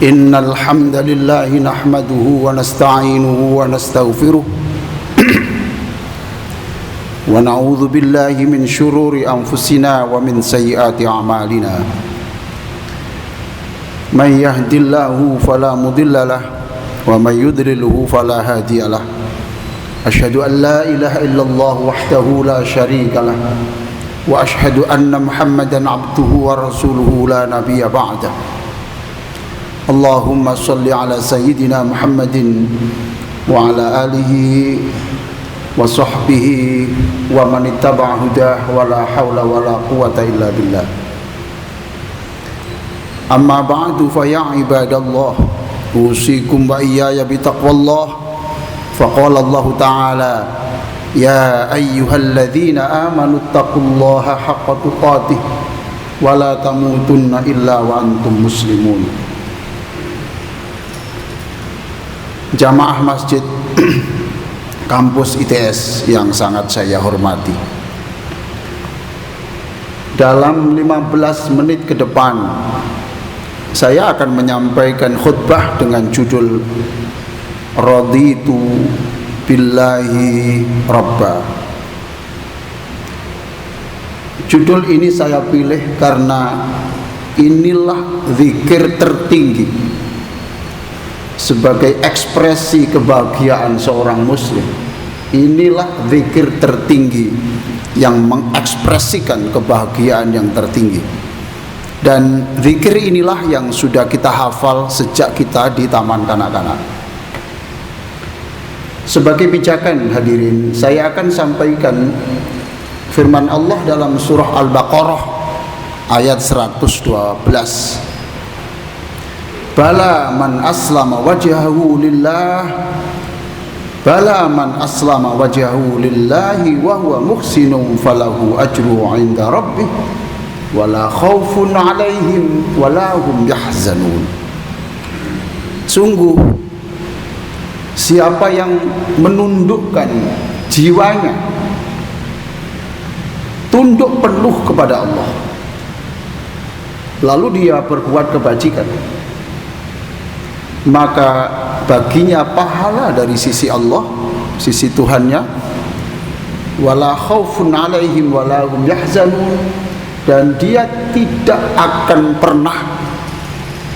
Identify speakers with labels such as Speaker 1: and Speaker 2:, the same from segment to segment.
Speaker 1: Innal hamdalillah nahmaduhu wa nasta'inuhu wa nastaghfiruh wa na'udzu billahi min shururi anfusina wa min sayyiati a'malina. May yahdihillahu fala mudilla lahu wa may yudlilhu fala hadiya lahu. Asyhadu an la ilaha illallah wahdahu la syarika lahu wa asyhadu anna Muhammadan abduhu wa rasuluhu la nabiyya ba'dahu. Allahumma salli ala sayyidina Muhammadin wa ala alihi wa sahbihi wa man ittaba'a hudah wa la hawla wa la quwwata illa billah. Amma ba'du fa ya ibadallah usikum wa iyaya bi taqwallah. Faqala Allah ta'ala ya ayyuhalladzina amanu taqullaha haqqa tuqatih wa la tamutunna illa wa antum muslimun. Jamaah masjid kampus ITS yang sangat saya hormati, dalam 15 menit ke depan saya akan menyampaikan khutbah dengan judul Raditu Billahi Rabba. Judul ini saya pilih karena inilah zikir tertinggi sebagai ekspresi kebahagiaan seorang muslim. Inilah zikir tertinggi yang mengekspresikan kebahagiaan yang tertinggi. Dan zikir inilah yang sudah kita hafal sejak kita di taman kanak-kanak. Sebagai pijakan hadirin, saya akan sampaikan firman Allah dalam surah Al-Baqarah ayat 112. Bala man aslama wajhahu lillah, bala man aslama wajhahu lillahi wa huwa muhsinun falahu ajruhu 'inda rabbih wala khaufun 'alaihim wala hum yahzanun. Sungguh siapa yang menundukkan jiwanya, tunduk penuh kepada Allah, lalu dia berbuat kebajikan, maka baginya pahala dari sisi Allah, sisi Tuhannya, wala khaufun 'alaihim wala hum yahzanun, dan dia tidak akan pernah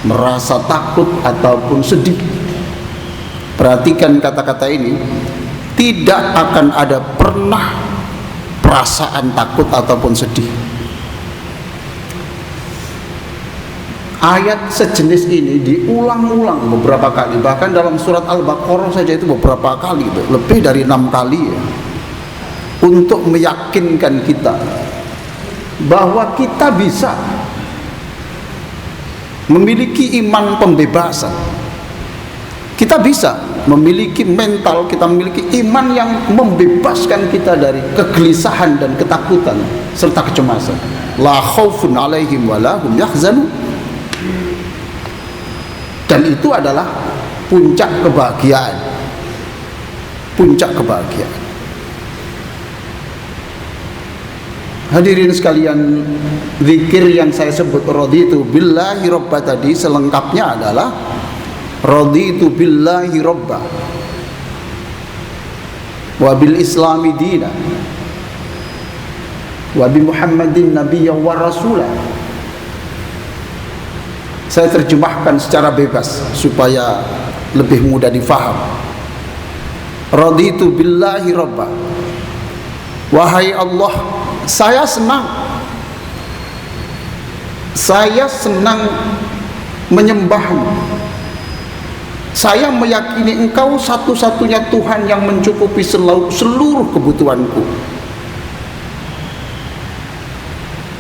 Speaker 1: merasa takut ataupun sedih. Perhatikan kata-kata ini, tidak akan ada pernah perasaan takut ataupun sedih. Ayat sejenis ini diulang-ulang beberapa kali, bahkan dalam surat Al-Baqarah saja itu beberapa kali, lebih dari 6 kali ya, untuk meyakinkan kita bahwa kita bisa memiliki iman pembebasan. Kita bisa memiliki mental, kita memiliki iman yang membebaskan kita dari kegelisahan dan ketakutan serta kecemasan. La khaufun 'alaihim wala hum yahzanun. Dan itu adalah puncak kebahagiaan. Puncak kebahagiaan. Hadirin sekalian, zikir yang saya sebut raditu billahi rabba tadi selengkapnya adalah raditu billahi rabba wa bil islami dina wa bi muhammadin nabiyyan wa rasulah. Saya terjemahkan secara bebas supaya lebih mudah difaham. Raditu billahi rabba. Wahai Allah, saya senang menyembahmu. Saya meyakini Engkau satu-satunya Tuhan yang mencukupi seluruh kebutuhanku.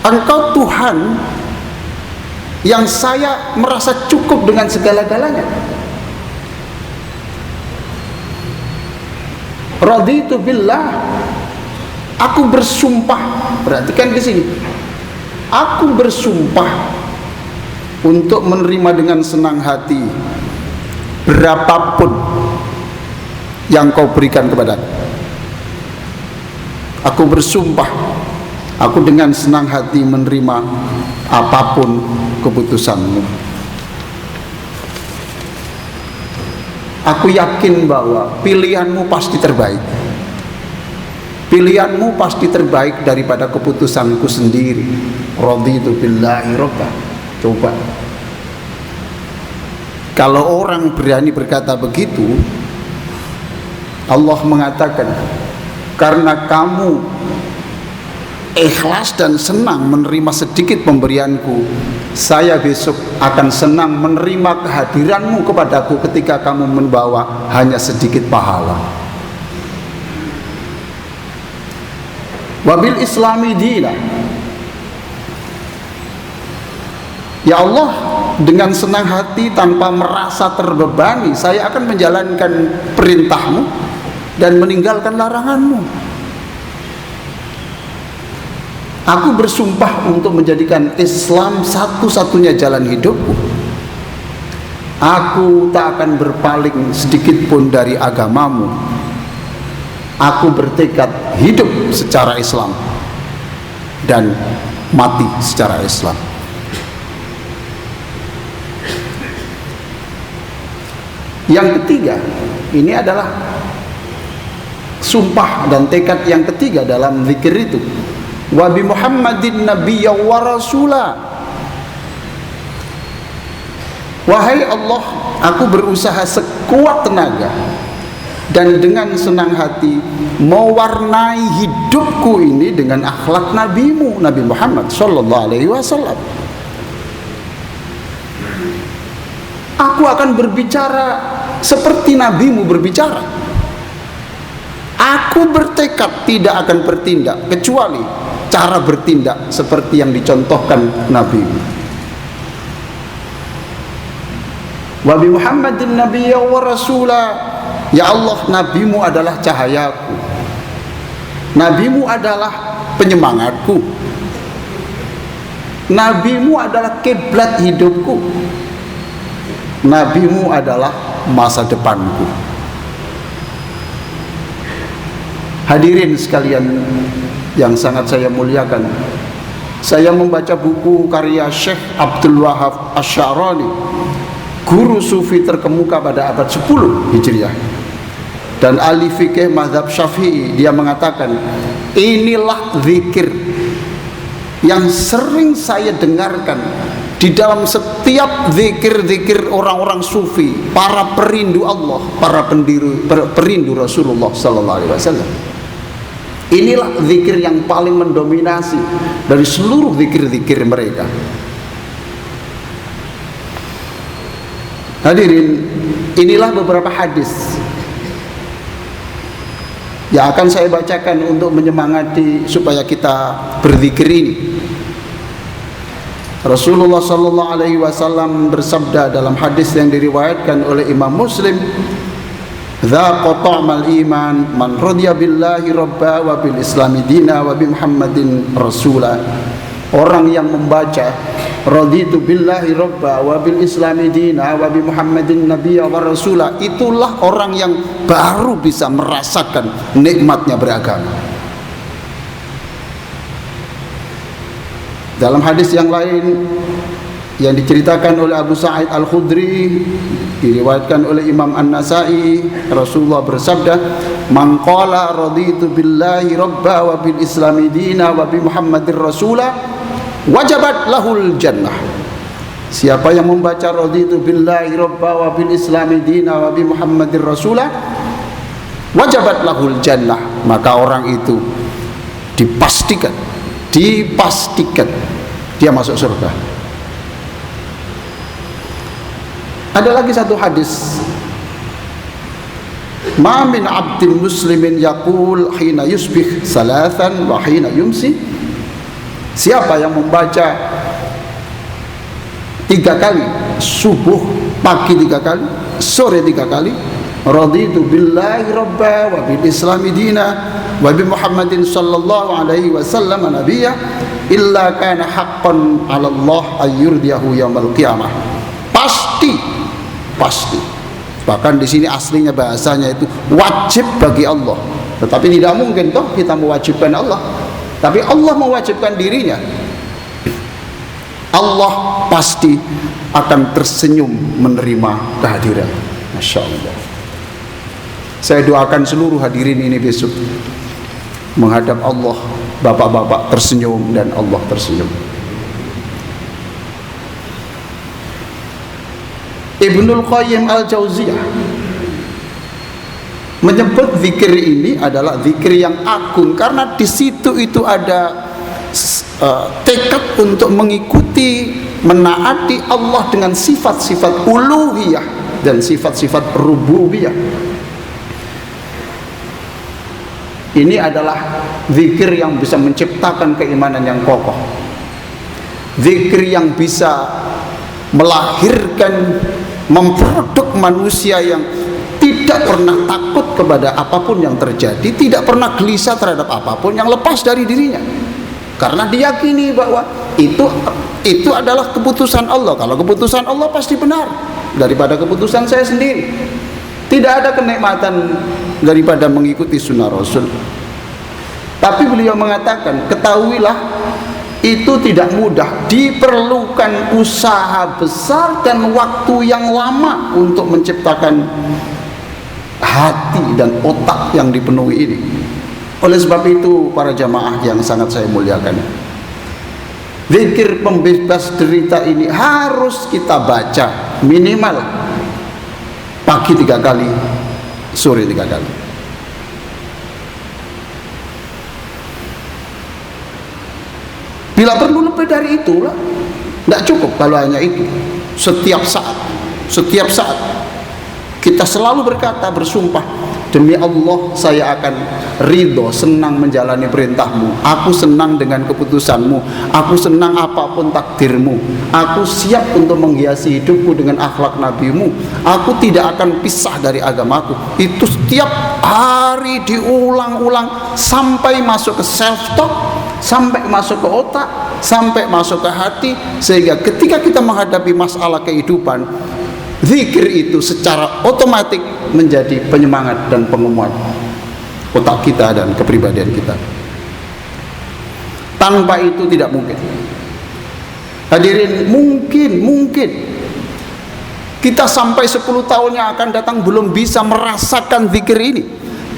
Speaker 1: Engkau Tuhan yang saya merasa cukup dengan segala-galanya. Raditu billah, aku bersumpah. Perhatikan di sini. Aku bersumpah untuk menerima dengan senang hati berapapun yang kau berikan kepadaku. Aku bersumpah, aku dengan senang hati menerima apapun keputusanmu. Aku yakin bahwa pilihanmu pasti terbaik. Pilihanmu pasti terbaik daripada keputusanku sendiri. Raditu billahi robba. Coba, kalau orang berani berkata begitu, Allah mengatakan, karena kamu ikhlas dan senang menerima sedikit pemberianku, saya besok akan senang menerima kehadiranmu kepadaku ketika kamu membawa hanya sedikit pahala. Wabil islami dina, ya Allah, dengan senang hati tanpa merasa terbebani saya akan menjalankan perintahmu dan meninggalkan laranganmu. Aku bersumpah untuk menjadikan Islam satu-satunya jalan hidupku. Aku tak akan berpaling sedikit pun dari agamamu. Aku bertekad hidup secara Islam dan mati secara Islam. Yang ketiga, ini adalah sumpah dan tekad yang ketiga dalam zikir itu. Wa bi Muhammadin nabiyya wa rasula. Wahai Allah, aku berusaha sekuat tenaga dan dengan senang hati mewarnai hidupku ini dengan akhlak nabimu, Nabi Muhammad sallallahu alaihi wasallam. Aku akan berbicara seperti nabimu berbicara. Aku bertekad tidak akan bertindak kecuali cara bertindak seperti yang dicontohkan nabimu. Wa bi Muhammadin nabiyya wa rasula. Ya Allah, nabimu adalah cahayaku, nabimu adalah penyemangatku, nabimu adalah kiblat hidupku, nabimu adalah masa depanku. Hadirin sekalian yang sangat saya muliakan, saya membaca buku karya Syekh Abdul Wahab Asy-Sya'rani, guru sufi terkemuka pada abad 10 Hijriah dan ahli fikih mazhab Syafi'i. Dia mengatakan, inilah zikir yang sering saya dengarkan di dalam setiap zikir-zikir orang-orang sufi, para perindu Allah, para perindu Rasulullah sallallahu alaihi wasallam. Inilah zikir yang paling mendominasi dari seluruh zikir-zikir mereka. Hadirin, inilah beberapa hadis yang akan saya bacakan untuk menyemangati supaya kita berzikir ini. Rasulullah sallallahu alaihi wasallam bersabda dalam hadis yang diriwayatkan oleh Imam Muslim, "Dzaqa ta'mal iman man radiya billahi rabba wa bil islami dina wa bi Muhammadin rasula." Orang yang membaca raditu billahi rabba wa bil islami dina wa bi Muhammadin nabiyya wa rasula, itulah orang yang baru bisa merasakan nikmatnya beragama. Dalam hadis yang lain yang diceritakan oleh Abu Sa'id Al-Khudri, diriwayatkan oleh Imam An-Nasa'i, Rasulullah bersabda, "Man qala raditu billahi rabba wa bil islami dina wa bi Muhammadir rasula, wajabat lahul jannah." Siapa yang membaca raditu billahi rabba wa bil islami dina wa bi Muhammadir rasula, wajabat lahul jannah, maka orang itu dipastikan dia masuk surga. Ada lagi satu hadis, ma min abdin muslimin yaqul hina yusbih salatan wa hina yumsi. Siapa yang membaca 3 kali, subuh, pagi 3 kali, sore 3 kali, raditu billahi rabba wa bil islami dina wa bi Muhammadin sallallahu alaihi wasallam nabiyya, illa kana haqqan 'ala Allah ayyurdiyahu yaumil qiyamah. Pasti. Bahkan di sini aslinya bahasanya itu wajib bagi Allah. Tetapi tidak mungkin toh kita mewajibkan Allah. Tapi Allah mewajibkan dirinya. Allah pasti akan tersenyum menerima kehadiran. Masya Allah. Saya doakan seluruh hadirin ini besok menghadap Allah, bapak-bapak tersenyum dan Allah tersenyum. Ibnul Qayyim Al-Jauziyah menyebut zikir ini adalah zikir yang agung karena di situ itu ada tekad untuk mengikuti, menaati Allah dengan sifat-sifat uluhiyah dan sifat-sifat rububiyah. Ini adalah zikir yang bisa menciptakan keimanan yang kokoh, zikir yang bisa melahirkan, memproduk manusia yang tidak pernah takut kepada apapun yang terjadi, tidak pernah gelisah terhadap apapun yang lepas dari dirinya, karena diyakini bahwa itu adalah keputusan Allah. Kalau keputusan Allah pasti benar daripada keputusan saya sendiri. Tidak ada kenikmatan daripada mengikuti sunnah Rasul. Tapi beliau mengatakan, ketahuilah itu tidak mudah, diperlukan usaha besar dan waktu yang lama untuk menciptakan hati dan otak yang dipenuhi ini. Oleh sebab itu para jamaah yang sangat saya muliakan, zikir pembebas derita ini harus kita baca minimal pagi 3 kali, sore 3 kali. Bila perlu lebih dari itu lah, tidak cukup kalau hanya itu. Setiap saat kita selalu berkata, bersumpah, demi Allah saya akan ridho, senang menjalani perintahmu, aku senang dengan keputusanmu, aku senang apapun takdirmu, aku siap untuk menghiasi hidupku dengan akhlak nabimu, aku tidak akan pisah dari agamaku. Itu setiap hari diulang-ulang sampai masuk ke self talk, sampai masuk ke otak, sampai masuk ke hati, sehingga ketika kita menghadapi masalah kehidupan, zikir itu secara otomatis menjadi penyemangat dan penguat otak kita dan kepribadian kita. Tanpa itu tidak mungkin. Hadirin, mungkin kita sampai 10 tahun yang akan datang belum bisa merasakan zikir ini.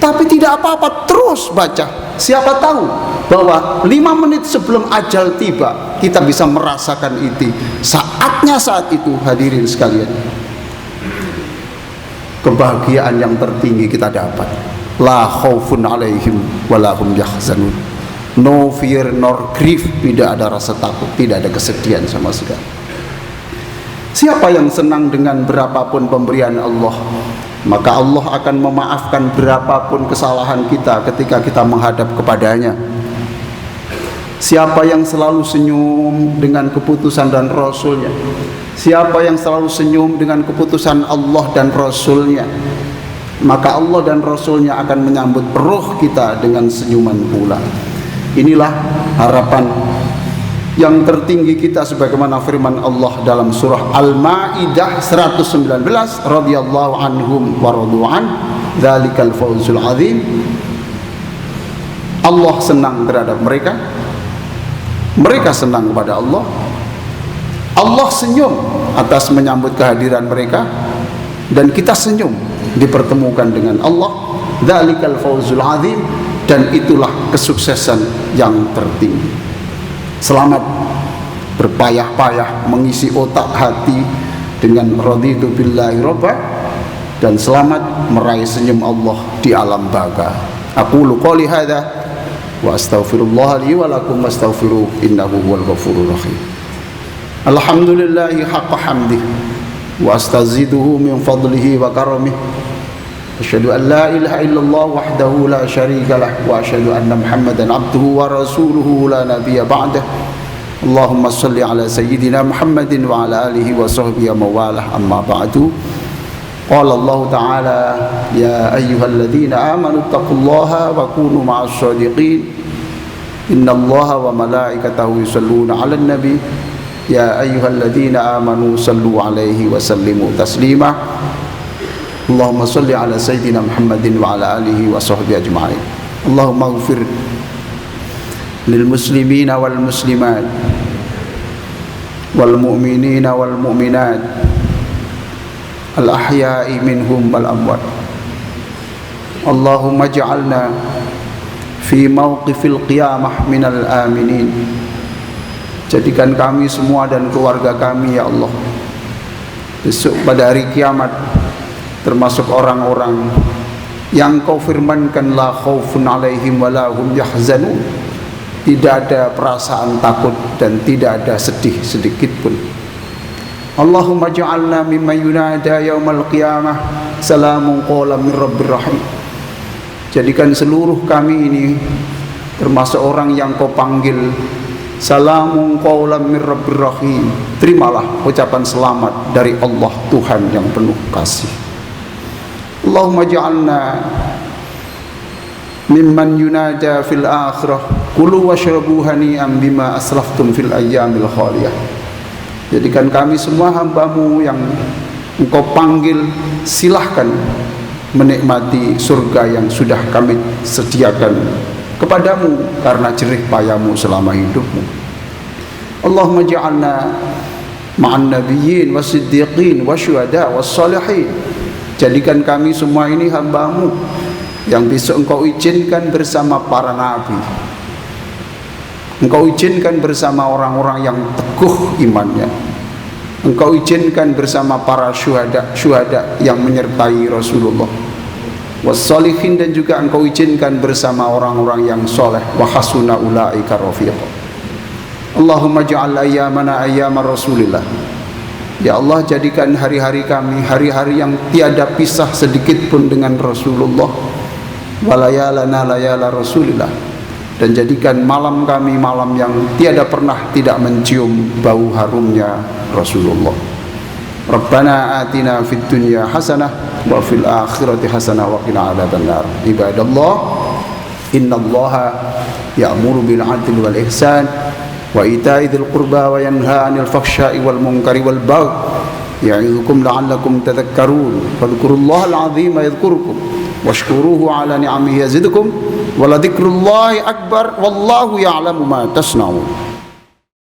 Speaker 1: Tapi tidak apa-apa, terus baca. Siapa tahu bahwa 5 menit sebelum ajal tiba kita bisa merasakan itu. Saatnya saat itu, hadirin sekalian, kebahagiaan yang tertinggi kita dapat. La khaufun alaihim walahum yahzanun. No fear nor grief, tidak ada rasa takut, tidak ada kesedihan sama sekali. Siapa yang senang dengan berapapun pemberian Allah, maka Allah akan memaafkan berapapun kesalahan kita ketika kita menghadap kepadanya. Siapa yang selalu senyum dengan keputusan dan Rasulnya, siapa yang selalu senyum dengan keputusan Allah dan Rasulnya, maka Allah dan Rasulnya akan menyambut roh kita dengan senyuman pula. Inilah harapan yang tertinggi kita, sebagaimana firman Allah dalam surah Al-Maidah 119, radhiyallahu anhum wa radu'an, dzalikal fawzul azim. Allah senang terhadap mereka, mereka senang kepada Allah. Allah senyum atas menyambut kehadiran mereka, dan kita senyum dipertemukan dengan Allah. Dzalikal fawzul azim, dan itulah kesuksesan yang tertinggi. Selamat berpayah-payah mengisi otak hati dengan raditu billahi robba, dan selamat meraih senyum Allah di alam baka. Aqulu qouli hadza wa astaghfirullah li wa lakum wastaghfiruh innahu huwal ghafurur rahim. Alhamdulillahi haqqa hamdih wa astaziduhu min fadlihi wa karamih. Asyhadu an la ilaha illallah wahdahu la syarika lah wa asyhadu anna Muhammadan abduhu wa rasuluhu la nabiyya ba'dah. Allahumma salli ala sayyidina Muhammadin wa ala alihi wa sahbihi mawalah, amma ba'du. Qala Allah ta'ala, ya ayyuhalladzina amanu taqullaha wa kunu ma'as shadiqin. Innallaha wa malaikatahu yusalluna 'alan nabi. Ya ayyuhalladzina amanu sallu 'alaihi wa sallimu taslima. Allahumma salli ala sayyidina Muhammadin wa ala alihi wa sahbihi ajma'in. Allahumma ighfir lil muslimina wal muslimat wal mu'minina wal mu'minat al ahya'i minhum wal amwat. Allahumma ja'alna fi mauqifil qiyamah minal aminin. Jadikan kami semua dan keluarga kami ya Allah besok pada hari kiamat termasuk orang-orang yang Kau firmankan la khaufun alaihim wa la hum yahzanun. Tidak ada perasaan takut dan tidak ada sedih sedikit pun. Allahumma ja'alna mimman yunada yaumal qiyamah salamun qawlan min rabbir rahim. Jadikan seluruh kami ini termasuk orang yang Kau panggil salamun qawlan min rabbir rahim. Terimalah ucapan selamat dari Allah Tuhan yang penuh kasih. Allahumma ja'alna mimman yunada fil akhirah kulu washrabu hani'an bima aslaftum fil ayyamil khaliyah. Jadikan kami semua hamba-Mu yang Engkau panggil, silahkan menikmati surga yang sudah kami sediakan kepadamu karena jerih payahmu selama hidupmu. Allahumma ja'alna ma'an nabiyyin wasiddiqin wasyuhada wassalihin. Jadikan kami semua ini hamba-Mu yang besok Engkau izinkan bersama para nabi. Engkau izinkan bersama orang-orang yang teguh imannya. Engkau izinkan bersama para syuhada yang menyertai Rasulullah wassalihin, dan juga Engkau izinkan bersama orang-orang yang soleh wa hasuna ulaika rafiqa. Allahumma ja'al ayyamana ayyama Rasulillah. Ya Allah, jadikan hari-hari kami hari-hari yang tiada pisah sedikit pun dengan Rasulullah wa layalana layala Rasulillah, dan jadikan malam kami malam yang tiada pernah tidak mencium bau harumnya Rasulullah. Rabbana atina fid dunya hasanah wa fil akhirati hasanah wa qina adzabannar. Ibadallah, innallaha ya'muru bil 'adli wal ihsan wa ita'i dzil qurba wa yanha 'anil fahsya'i wal munkari wal baghi ya'idzukum la'allakum tadhakkarun. Fadhkurullahal 'azima yadhkurkum washkuruhu 'ala ni'amihi yazidkum wa la dzikrullahi akbar wallahu ya'lamu ma tasna'un.